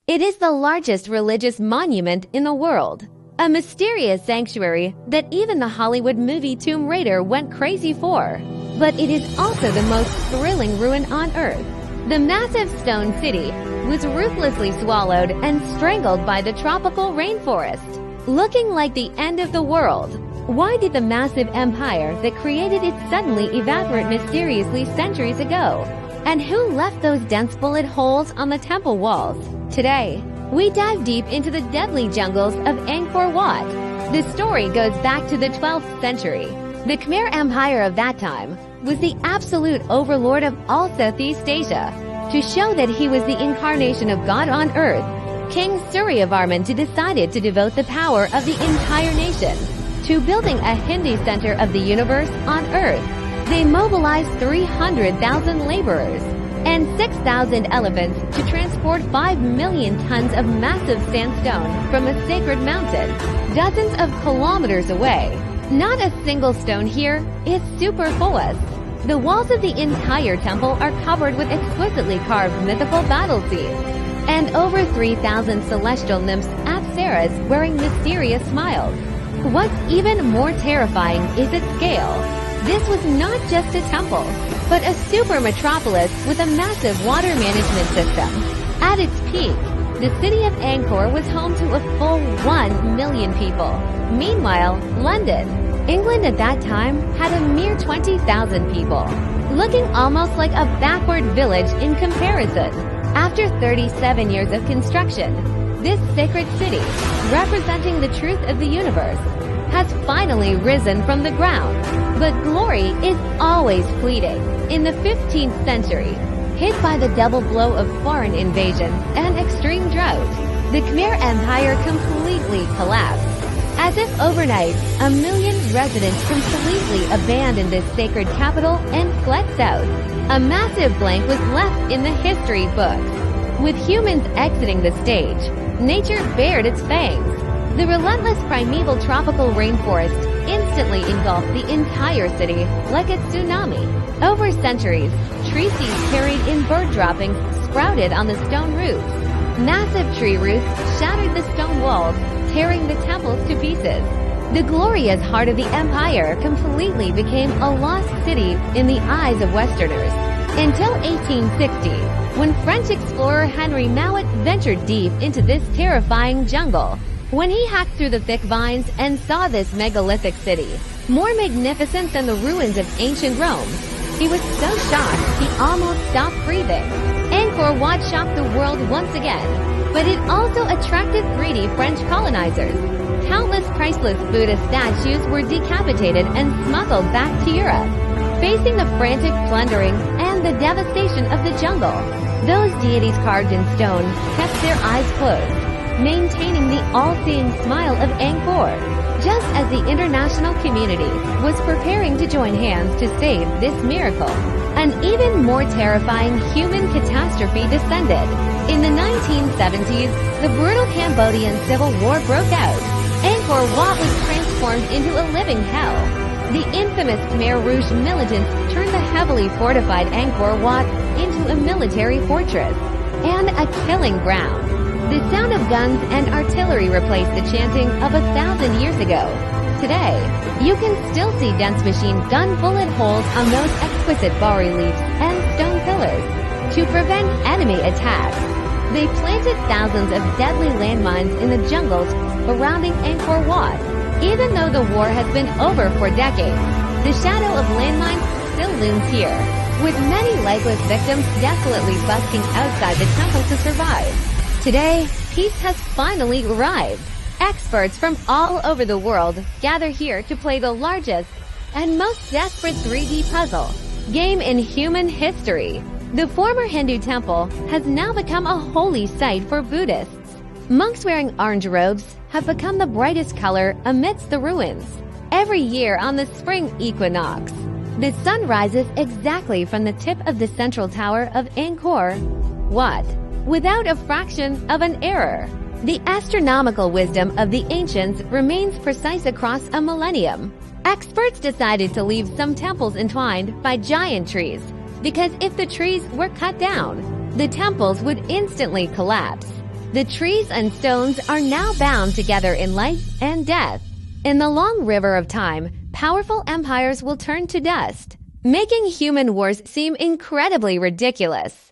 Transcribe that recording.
It is the largest religious monument in the world, a mysterious sanctuary that even the Hollywood movie Tomb Raider went crazy for. But it is also the most thrilling ruin on Earth. The massive stone city was ruthlessly swallowed and strangled by the tropical rainforest, looking like the end of the world. Why did the massive empire that created it suddenly evaporate mysteriously centuries ago? And who left those dense bullet holes on the temple walls? Today, we dive deep into the deadly jungles of Angkor Wat. The story goes back to the 12th century. The Khmer Empire of that time was the absolute overlord of all Southeast Asia. To show that he was the incarnation of God on earth, King Suryavarman decided to devote the power of the entire nation to building a Hindu center of the universe on earth. They mobilized 300,000 laborers and 6,000 elephants to transport 5 million tons of massive sandstone from a sacred mountain, dozens of kilometers away. Not a single stone here is superfluous. The walls of the entire temple are covered with exquisitely carved mythical battle scenes, and over 3,000 celestial nymphs apsaras wearing mysterious smiles. What's even more terrifying is its scale. This was not just a temple, but a super metropolis with a massive water management system. At its peak, the city of Angkor was home to a full 1 million people. Meanwhile, London, England at that time had a mere 20,000 people, looking almost like a backward village in comparison. After 37 years of construction, this sacred city, representing the truth of the universe, has finally risen from the ground. But glory is always fleeting. In the 15th century, hit by the double blow of foreign invasion and extreme drought, the Khmer Empire completely collapsed. As if overnight, 1 million residents completely abandoned this sacred capital and fled south. A massive blank was left in the history books. With humans exiting the stage, nature bared its fangs. The relentless primeval tropical rainforest instantly engulfed the entire city like a tsunami. Over centuries, tree seeds carried in bird droppings sprouted on the stone roofs. Massive tree roots shattered the stone walls, tearing the temples to pieces. The glorious heart of the empire completely became a lost city in the eyes of Westerners. Until 1860, when French explorer Henry Mouat ventured deep into this terrifying jungle. When he hacked through the thick vines and saw this megalithic city, more magnificent than the ruins of ancient Rome, he was so shocked he almost stopped breathing. Angkor Wat shocked the world once again, but it also attracted greedy French colonizers. Countless priceless Buddha statues were decapitated and smuggled back to Europe. Facing the frantic plundering and the devastation of the jungle, those deities carved in stone kept their eyes closed, maintaining the all-seeing smile of Angkor, just as the international community was preparing to join hands to save this miracle. An even more terrifying human catastrophe descended. In the 1970s, the brutal Cambodian Civil War broke out. Angkor Wat was transformed into a living hell. The infamous Khmer Rouge militants turned the heavily fortified Angkor Wat into a military fortress and a killing ground. The sound of guns and artillery replaced the chanting of 1,000 years ago. Today, you can still see dense machine gun bullet holes on those exquisite bas-reliefs and stone pillars. To prevent enemy attacks, they planted thousands of deadly landmines in the jungles surrounding Angkor Wat. Even though the war has been over for decades, the shadow of landmines still looms here, with many legless victims desolately busking outside the temple to survive. Today, peace has finally arrived. Experts from all over the world gather here to play the largest and most desperate 3D puzzle game in human history. The former Hindu temple has now become a holy site for Buddhists. Monks wearing orange robes have become the brightest color amidst the ruins. Every year on the spring equinox, the sun rises exactly from the tip of the central tower of Angkor Wat, without a fraction of an error. The astronomical wisdom of the ancients remains precise across a millennium. Experts decided to leave some temples entwined by giant trees, because if the trees were cut down, the temples would instantly collapse. The trees and stones are now bound together in life and death. In the long river of time, powerful empires will turn to dust, making human wars seem incredibly ridiculous.